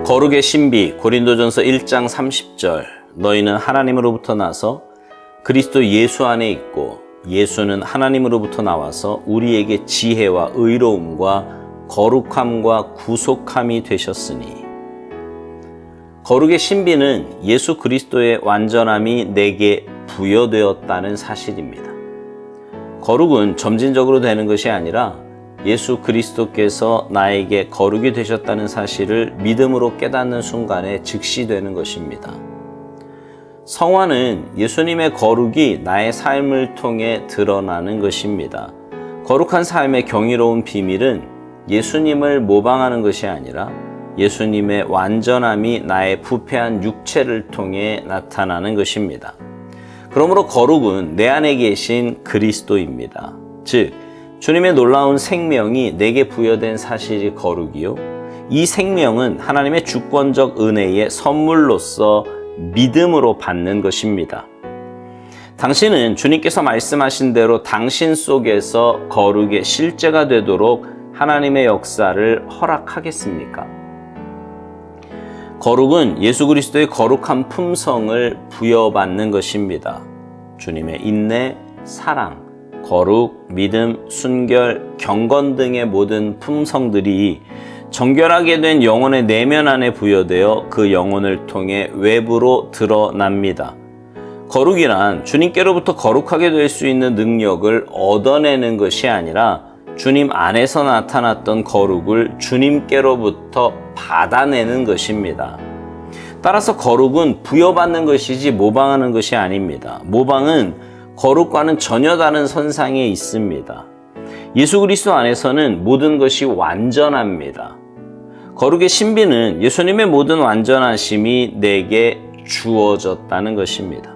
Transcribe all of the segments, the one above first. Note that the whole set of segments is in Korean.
거룩의 신비 고린도전서 1장 30절 너희는 하나님으로부터 나서 그리스도 예수 안에 있고 예수는 하나님으로부터 나와서 우리에게 지혜와 의로움과 거룩함과 구속함이 되셨으니. 거룩의 신비는 예수 그리스도의 완전함이 내게 부여되었다는 사실입니다. 거룩은 점진적으로 되는 것이 아니라 예수 그리스도께서 나에게 거룩이 되셨다는 사실을 믿음으로 깨닫는 순간에 즉시 되는 것입니다. 성화는 예수님의 거룩이 나의 삶을 통해 드러나는 것입니다. 거룩한 삶의 경이로운 비밀은 예수님을 모방하는 것이 아니라 예수님의 완전함이 나의 부패한 육체를 통해 나타나는 것입니다. 그러므로 거룩은 내 안에 계신 그리스도입니다. 즉, 주님의 놀라운 생명이 내게 부여된 사실이 거룩이요. 이 생명은 하나님의 주권적 은혜의 선물로서 믿음으로 받는 것입니다. 당신은 주님께서 말씀하신 대로 당신 속에서 거룩의 실제가 되도록 하나님의 역사를 허락하겠습니까? 거룩은 예수 그리스도의 거룩한 품성을 부여받는 것입니다. 주님의 인내, 사랑, 거룩, 믿음, 순결, 경건 등의 모든 품성들이 정결하게 된 영혼의 내면 안에 부여되어 그 영혼을 통해 외부로 드러납니다. 거룩이란 주님께로부터 거룩하게 될 수 있는 능력을 얻어내는 것이 아니라 주님 안에서 나타났던 거룩을 주님께로부터 받아내는 것입니다. 따라서 거룩은 부여받는 것이지 모방하는 것이 아닙니다. 모방은 거룩과는 전혀 다른 선상에 있습니다. 예수 그리스도 안에서는 모든 것이 완전합니다. 거룩의 신비는 예수님의 모든 완전하심이 내게 주어졌다는 것입니다.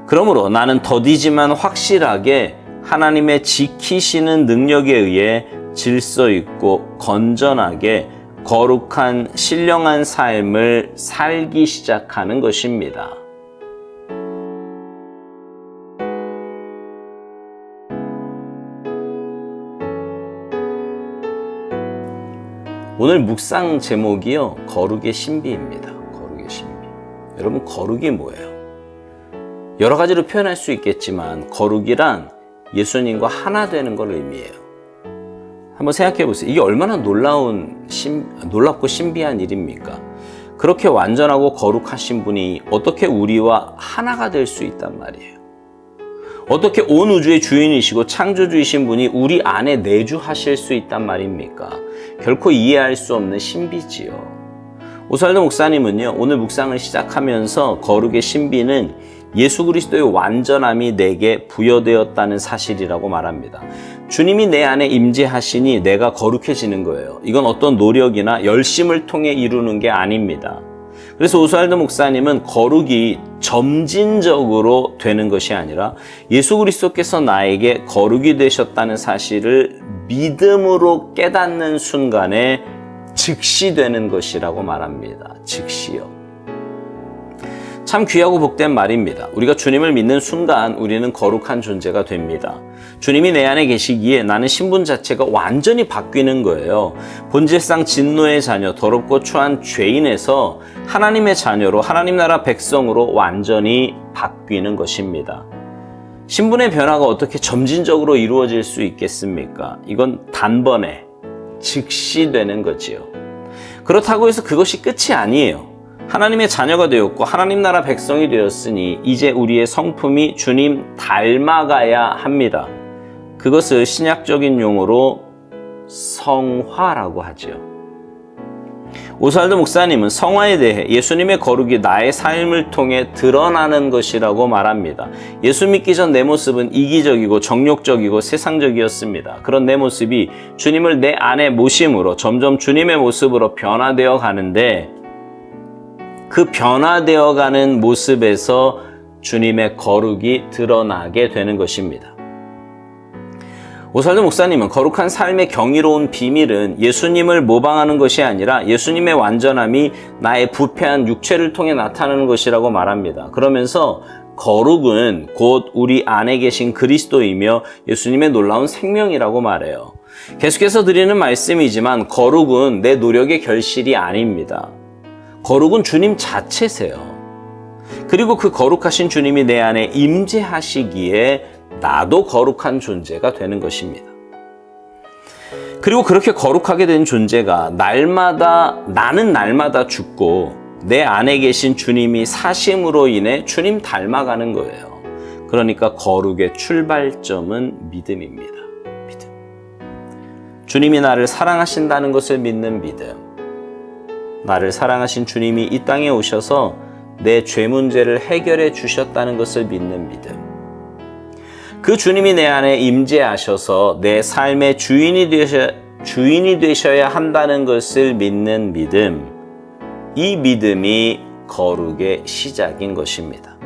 그러므로 나는 더디지만 확실하게 하나님의 지키시는 능력에 의해 질서 있고 건전하게 거룩한 신령한 삶을 살기 시작하는 것입니다. 오늘 묵상 제목이요, 거룩의 신비입니다. 거룩의 신비. 여러분, 거룩이 뭐예요? 여러 가지로 표현할 수 있겠지만 거룩이란 예수님과 하나 되는 걸 의미해요. 한번 생각해 보세요. 이게 얼마나 놀랍고 신비한 일입니까? 그렇게 완전하고 거룩하신 분이 어떻게 우리와 하나가 될 수 있단 말이에요. 어떻게 온 우주의 주인이시고 창조주이신 분이 우리 안에 내주하실 수 있단 말입니까? 결코 이해할 수 없는 신비지요. 오살도 목사님은요, 오늘 묵상을 시작하면서 거룩의 신비는 예수 그리스도의 완전함이 내게 부여되었다는 사실이라고 말합니다. 주님이 내 안에 임재하시니 내가 거룩해지는 거예요. 이건 어떤 노력이나 열심을 통해 이루는 게 아닙니다. 그래서 오스왈드 목사님은 거룩이 점진적으로 되는 것이 아니라 예수 그리스도께서 나에게 거룩이 되셨다는 사실을 믿음으로 깨닫는 순간에 즉시 되는 것이라고 말합니다. 즉시요. 참 귀하고 복된 말입니다. 우리가 주님을 믿는 순간 우리는 거룩한 존재가 됩니다. 주님이 내 안에 계시기에 나는 신분 자체가 완전히 바뀌는 거예요. 본질상 진노의 자녀, 더럽고 추한 죄인에서 하나님의 자녀로, 하나님 나라 백성으로 완전히 바뀌는 것입니다. 신분의 변화가 어떻게 점진적으로 이루어질 수 있겠습니까? 이건 단번에 즉시 되는 거지요. 그렇다고 해서 그것이 끝이 아니에요. 하나님의 자녀가 되었고 하나님 나라 백성이 되었으니 이제 우리의 성품이 주님 닮아가야 합니다. 그것을 신약적인 용어로 성화라고 하죠. 오살도 목사님은 성화에 대해 예수님의 거룩이 나의 삶을 통해 드러나는 것이라고 말합니다. 예수 믿기 전 내 모습은 이기적이고 정욕적이고 세상적이었습니다. 그런 내 모습이 주님을 내 안에 모심으로 점점 주님의 모습으로 변화되어 가는데 그 변화되어가는 모습에서 주님의 거룩이 드러나게 되는 것입니다. 오살도 목사님은 거룩한 삶의 경이로운 비밀은 예수님을 모방하는 것이 아니라 예수님의 완전함이 나의 부패한 육체를 통해 나타나는 것이라고 말합니다. 그러면서 거룩은 곧 우리 안에 계신 그리스도이며 예수님의 놀라운 생명이라고 말해요. 계속해서 드리는 말씀이지만 거룩은 내 노력의 결실이 아닙니다. 거룩은 주님 자체세요. 그리고 그 거룩하신 주님이 내 안에 임재하시기에 나도 거룩한 존재가 되는 것입니다. 그리고 그렇게 거룩하게 된 존재가 나는 날마다 죽고 내 안에 계신 주님이 사심으로 인해 주님 닮아가는 거예요. 그러니까 거룩의 출발점은 믿음입니다. 믿음. 주님이 나를 사랑하신다는 것을 믿는 믿음. 나를 사랑하신 주님이 이 땅에 오셔서 내 죄 문제를 해결해 주셨다는 것을 믿는 믿음. 그 주님이 내 안에 임재하셔서 내 삶의 주인이 되셔야 한다는 것을 믿는 믿음. 이 믿음이 거룩의 시작인 것입니다.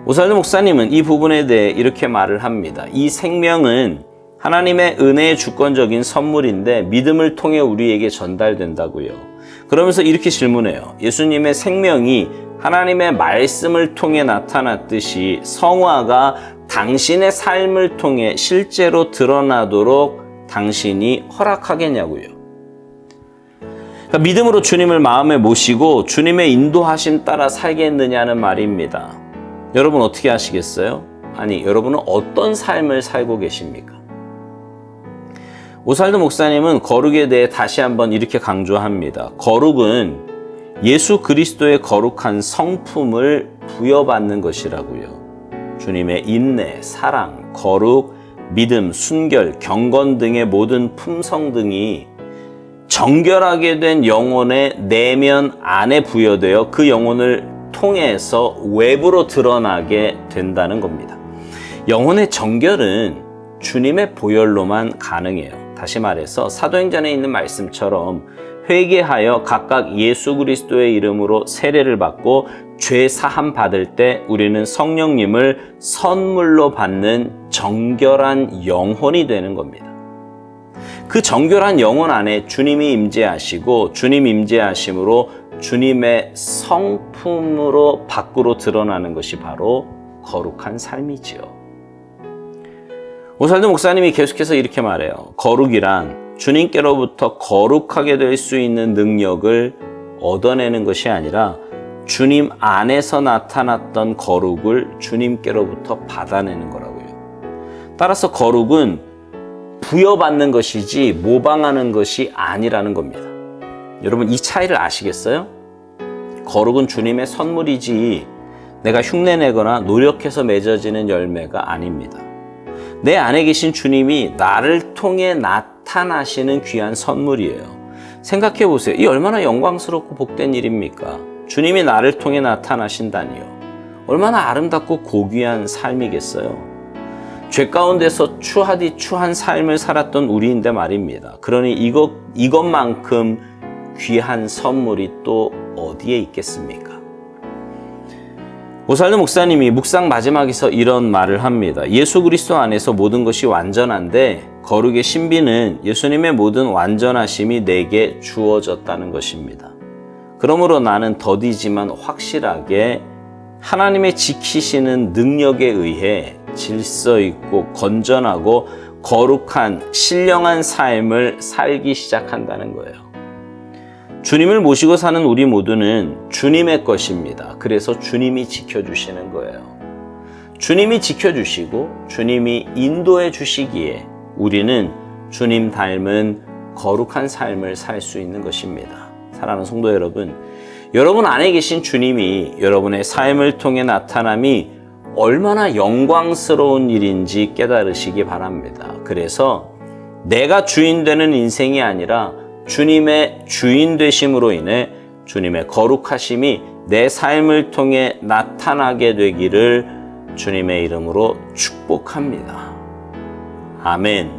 오살도 목사님은 이 부분에 대해 이렇게 말을 합니다. 이 생명은 하나님의 은혜의 주권적인 선물인데 믿음을 통해 우리에게 전달된다고요. 그러면서 이렇게 질문해요. 예수님의 생명이 하나님의 말씀을 통해 나타났듯이 성화가 당신의 삶을 통해 실제로 드러나도록 당신이 허락하겠냐고요. 그러니까 믿음으로 주님을 마음에 모시고 주님의 인도하심 따라 살겠느냐는 말입니다. 여러분 어떻게 하시겠어요? 아니, 여러분은 어떤 삶을 살고 계십니까? 오살도 목사님은 거룩에 대해 다시 한번 이렇게 강조합니다. 거룩은 예수 그리스도의 거룩한 성품을 부여받는 것이라고요. 주님의 인내, 사랑, 거룩, 믿음, 순결, 경건 등의 모든 품성 등이 정결하게 된 영혼의 내면 안에 부여되어 그 영혼을 통해서 외부로 드러나게 된다는 겁니다. 영혼의 정결은 주님의 보혈로만 가능해요. 다시 말해서 사도행전에 있는 말씀처럼 회개하여 각각 예수 그리스도의 이름으로 세례를 받고 죄 사함 받을 때 우리는 성령님을 선물로 받는 정결한 영혼이 되는 겁니다. 그 정결한 영혼 안에 주님이 임재하시고 주님 임재하심으로 주님의 성품으로 밖으로 드러나는 것이 바로 거룩한 삶이지요. 오살도 목사님이 계속해서 이렇게 말해요. 거룩이란 주님께로부터 거룩하게 될 수 있는 능력을 얻어내는 것이 아니라 주님 안에서 나타났던 거룩을 주님께로부터 받아내는 거라고요. 따라서 거룩은 부여받는 것이지 모방하는 것이 아니라는 겁니다. 여러분 이 차이를 아시겠어요? 거룩은 주님의 선물이지 내가 흉내내거나 노력해서 맺어지는 열매가 아닙니다. 내 안에 계신 주님이 나를 통해 나타나시는 귀한 선물이에요. 생각해 보세요. 이 얼마나 영광스럽고 복된 일입니까? 주님이 나를 통해 나타나신다니요. 얼마나 아름답고 고귀한 삶이겠어요. 죄 가운데서 추하디 추한 삶을 살았던 우리인데 말입니다. 그러니 이것만큼 귀한 선물이 또 어디에 있겠습니까? 오살도 목사님이 묵상 마지막에서 이런 말을 합니다. 예수 그리스도 안에서 모든 것이 완전한데 거룩의 신비는 예수님의 모든 완전하심이 내게 주어졌다는 것입니다. 그러므로 나는 더디지만 확실하게 하나님의 지키시는 능력에 의해 질서 있고 건전하고 거룩한 신령한 삶을 살기 시작한다는 거예요. 주님을 모시고 사는 우리 모두는 주님의 것입니다. 그래서 주님이 지켜주시는 거예요. 주님이 지켜주시고 주님이 인도해 주시기에 우리는 주님 닮은 거룩한 삶을 살 수 있는 것입니다. 사랑하는 성도 여러분, 여러분 안에 계신 주님이 여러분의 삶을 통해 나타남이 얼마나 영광스러운 일인지 깨달으시기 바랍니다. 그래서 내가 주인 되는 인생이 아니라 주님의 주인 되심으로 인해 주님의 거룩하심이 내 삶을 통해 나타나게 되기를 주님의 이름으로 축복합니다. 아멘.